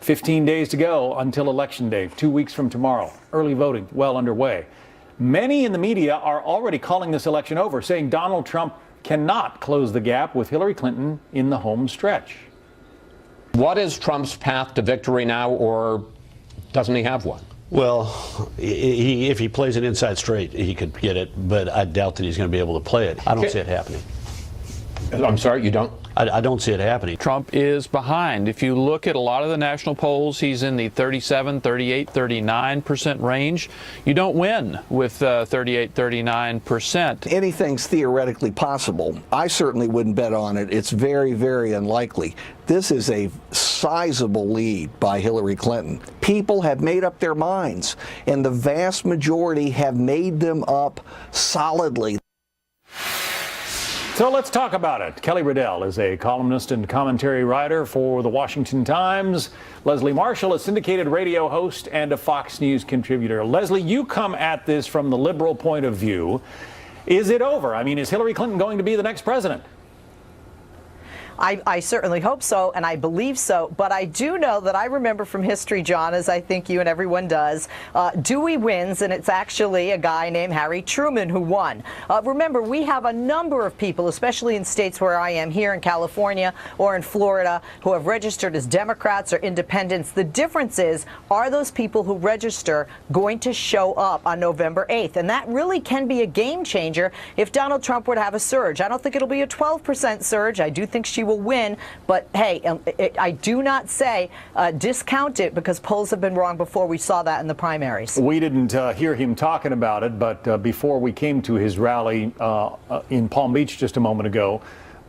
15 days to go until Election Day, 2 weeks from tomorrow. Early voting well underway. Many in the media are already calling this election over, saying Donald Trump cannot close the gap with Hillary Clinton in the home stretch. What is Trump's path to victory now, or doesn't he have one? Well, if he plays it inside straight, he could get it, but I doubt that he's going to be able to play it. I don't see it happening. I'm sorry, you don't? I don't see it happening. Trump is behind. If you look at a lot of the national polls, he's in the 37, 38, 39% range. You don't win with 38, 39%. Anything's theoretically possible. I certainly wouldn't bet on it. It's very, very unlikely. This is a sizable lead by Hillary Clinton. People have made up their minds, and the vast majority have made them up solidly. So let's talk about it. Kelly Riddell is a columnist and commentary writer for The Washington Times. Leslie Marshall, a syndicated radio host and a Fox News contributor. Leslie, you come at this from the liberal point of view. Is it over? I mean, is Hillary Clinton going to be the next president? I certainly hope so, and I believe so. But I do know that I remember from history, John, as I think you and everyone does, Dewey wins, and it's actually a guy named Harry Truman who won. Remember, we have a number of people, especially in states where I am, here in California or in Florida, who have registered as Democrats or independents. The difference is, are those people who register going to show up on November 8th? And that really can be a game changer if Donald Trump were to have a surge. I don't think it'll be a 12% surge. I do think she will win, but hey, I do not say discount it, because polls have been wrong before. We saw that in the primaries. We didn't hear him talking about it, but before we came to his rally in Palm Beach just a moment ago,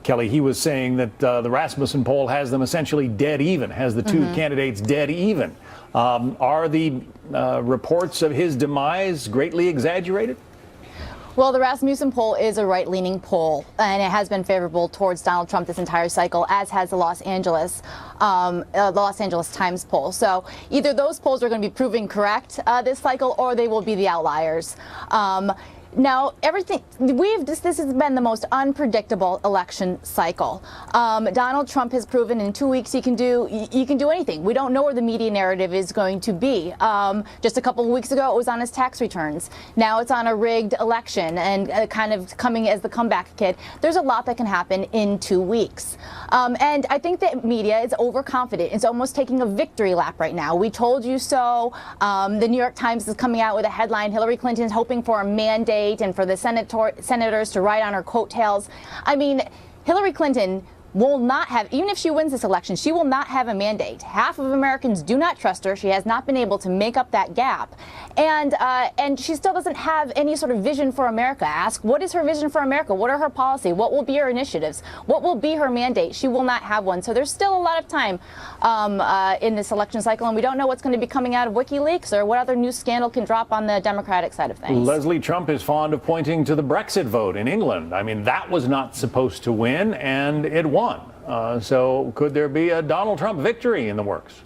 Kelly, he was saying that the Rasmussen poll has them essentially dead even, has the two candidates dead even. Are the reports of his demise greatly exaggerated? Well, the Rasmussen poll is a right-leaning poll, and it has been favorable towards Donald Trump this entire cycle, as has the Los Angeles Times poll. So either those polls are going to be proving correct this cycle, or they will be the outliers. Now, this has been the most unpredictable election cycle. Donald Trump has proven in 2 weeks he can do anything. We don't know where the media narrative is going to be. Just a couple of weeks ago, it was on his tax returns. Now it's on a rigged election and kind of coming as the comeback kid. There's a lot that can happen in 2 weeks. And I think that media is overconfident. It's almost taking a victory lap right now. We told you so. The New York Times is coming out with a headline, Hillary Clinton is hoping for a mandate and for the senators to ride on her coattails. I mean, Hillary Clinton will not have, even if she wins this election, she will not have a mandate. Half of Americans do not trust her. She has not been able to make up that gap. And she still doesn't have any sort of vision for America. Ask, what is her vision for America? What are her policy? What will be her initiatives? What will be her mandate? She will not have one. So there's still a lot of time in this election cycle, and we don't know what's going to be coming out of WikiLeaks or what other new scandal can drop on the Democratic side of things. Leslie, Trump is fond of pointing to the Brexit vote in England. I mean, that was not supposed to win, and it won. So could there be a Donald Trump victory in the works?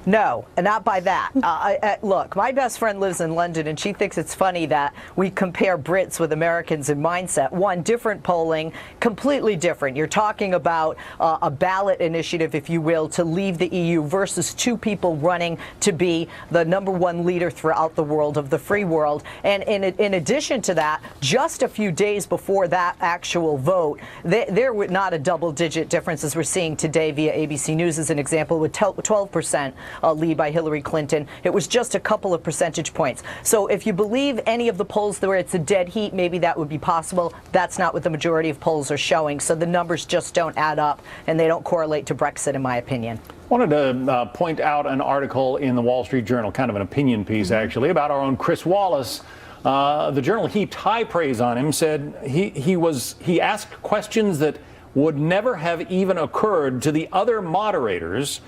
No, not by that. Look, my best friend lives in London, and she thinks it's funny that we compare Brits with Americans in mindset. One, different polling, completely different. You're talking about a ballot initiative, if you will, to leave the EU versus two people running to be the #1 leader throughout the world of the free world. And in addition to that, just a few days before that actual vote, there were not a double-digit difference as we're seeing today via ABC News as an example, with 12% lead by Hillary Clinton. It was just a couple of percentage points. So if you believe any of the polls where it's a dead heat, maybe that would be possible. That's not what the majority of polls are showing. So the numbers just don't add up, and they don't correlate to Brexit, in my opinion. I wanted to point out an article in the Wall Street Journal, kind of an opinion piece, actually, about our own Chris Wallace. The Journal heaped high praise on him, said he asked questions that would never have even occurred to the other moderators.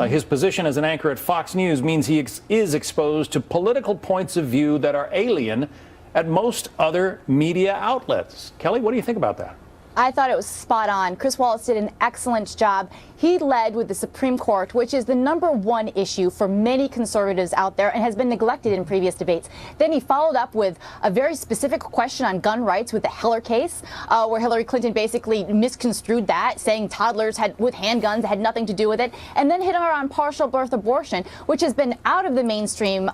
His position as an anchor at Fox News means he is exposed to political points of view that are alien at most other media outlets. Kelly, what do you think about that? I thought it was spot on. Chris Wallace did an excellent job. He led with the Supreme Court, which is the #1 issue for many conservatives out there and has been neglected in previous debates. Then he followed up with a very specific question on gun rights with the Heller case, where Hillary Clinton basically misconstrued that, saying toddlers with handguns had nothing to do with it, and then hit her on partial birth abortion, which has been out of the mainstream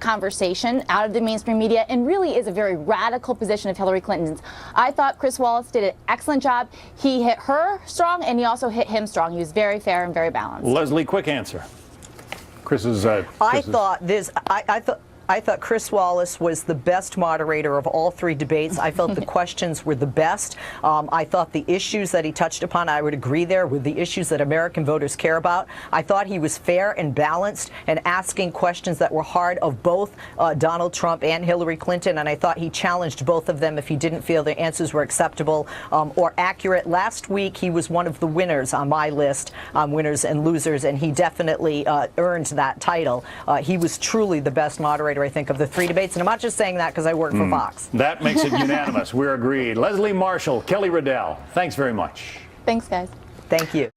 conversation, out of the mainstream media, and really is a very radical position of Hillary Clinton's. I thought Chris Wallace did an excellent job. He hit her strong, and he also hit him strong. He was very fair and very balanced. Leslie, quick answer. Chris's. I thought Chris Wallace was the best moderator of all 3 debates. I felt the questions were the best. I thought the issues that he touched upon, I would agree there, with the issues that American voters care about. I thought he was fair and balanced and asking questions that were hard of both Donald Trump and Hillary Clinton, and I thought he challenged both of them if he didn't feel the answers were acceptable or accurate. Last week, he was one of the winners on my list, winners and losers, and he definitely earned that title. He was truly the best moderator, I think, of the 3 debates. And I'm not just saying that because I work for Fox. That makes it unanimous. We're agreed. Leslie Marshall, Kelly Riddell, thanks very much. Thanks, guys. Thank you.